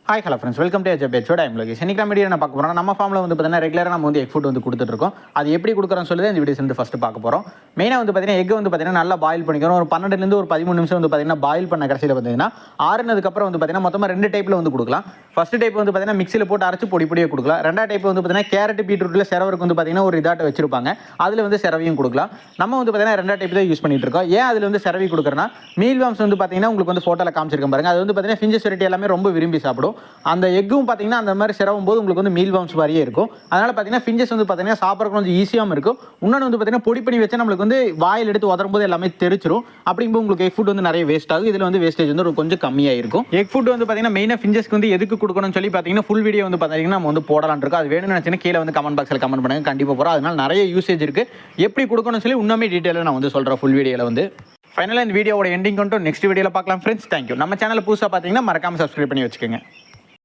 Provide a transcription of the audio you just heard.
Hi hello friends, welcome to எஜ்ஜபேட்ஸோட I'm Lokesh. இன்னைக்கு நம்ம வீடியோ பார்க்க போகிறோம். நம்ம ஃபார்மில் வந்து பார்த்தீங்கன்னா ரெகுலராக நம்ம வந்து எக் ஃபுட் வந்து கொடுத்துட்ருக்கோம். அது எப்படி கொடுக்குறோன்னு சொல்லி இந்த வீடியோஸ் வந்து ஃபஸ்ட்டு பார்க்க போகிறோம். மெயினாக வந்து பார்த்தீங்கன்னா எக் வந்து பார்த்தீங்கன்னா நல்லா பாயில் பண்ணிக்கிறோம். ஒரு 12லேருந்து ஒரு 13 நிமிஷம் வந்து பார்த்தீங்கன்னா பாயில் பண்ண கடைசியில் பார்த்தீங்கன்னா ஆறுனதுக்கப்புறம் வந்து பார்த்தீங்கன்னா மொத்தமாக 2 டைப்பில் வந்து கொடுக்கலாம். ஃபஸ்ட்டு டைப் வந்து பார்த்தீங்கன்னா மிக்சியில் போட்டு அரைச்சி பொடியாக கொடுக்கலாம். ரெண்டாவது டைப் வந்து பார்த்தீங்கன்னா கேரட் பீட்ரூட்டில் செரவருக்கு வந்து பார்த்தீங்கன்னா ஒரு இதாட்ட வச்சிருப்பாங்க. அதில் வந்து செரவையும் கொடுக்கலாம். நம்ம வந்து பார்த்தீங்கன்னா 2 டைப் தான் யூஸ் பண்ணிட்டு இருக்கோம். ஏன் அதில் வந்து செரவி கொடுக்குறேன்னா மீல் வாம்ஸ் வந்து பார்த்தீங்கன்னா உங்களுக்கு வந்து ஃபோட்டோவில் காமிச்சிருக்கேன் பாருங்க. அது வந்து பார்த்தீங்கன்னா ஃபிஞ்சஸ் வெரைட்டி எல்லாமே ரொம்ப விரும்பி சாப்பிடும். அந்த எக்கும் பார்த்தீங்கன்னா அந்த மாதிரி சிரவும் போது உங்களுக்கு வந்து மீல் வாம்ஸ் மாதிரியே இருக்கும். அதனால பார்த்தீங்கன்னா ஃபிஞ்சஸ் வந்து பார்த்தீங்கன்னா சாப்பிட்றதுக்கு கொஞ்சம் ஈஸியாகவும் இருக்கும். இன்னொன்று வந்து பார்த்தீங்கன்னா பொடி பண்ணி வச்சு நம்மளுக்கு வந்து வாயில் எடுத்து உதரும் போது எல்லாமே தெரிச்சிரும். அப்படிங்கும்போது உங்களுக்கு எக் ஃபுட் வந்து நிறைய வேஸ்ட் ஆகும். இதில் வந்து வேஸ்டேஜ் வந்து கொஞ்சம் கம்மியாக இருக்கும். எக் ஃபுட் வந்து பார்த்தீங்கன்னா மெயினாக ஃபிஞ்சஸ்க்கு வந்து எதுக்கு கொடுக்கணும்னு சொல்லி பார்த்தீங்கன்னா ஃபுல் வீடியோ வந்து பார்த்தீங்கன்னா நம்ம வந்து போடலான் இருக்கோம். அது வேணும்னு நினச்சினா கீழே வந்து கமெண்ட் பாக்ஸில் கமெண்ட் பண்ணுங்க, கண்டிப்பாக போகிறோம். அதனால நிறைய யூசேஜ் இருக்குது. எப்படி கொடுக்கணும்னு சொல்லி இன்னுமே டீட்டெயிலாக நான் வந்து சொல்கிறேன் ஃபுல் வீடியோவில் வந்து. ஃபைனலாக இந்த வீடியோட எண்டிங் கொண்டு நெக்ஸ்ட் வீடியோவில் பார்க்கலாம் ஃப்ரெண்ட்ஸ். தேங்க்யூ. நம்ம சேனல் புதுசாக பார்த்தீங்கன்னா மறக்காமல் சப்ஸ்கிரைப் பண்ணி வச்சுக்கோங்க.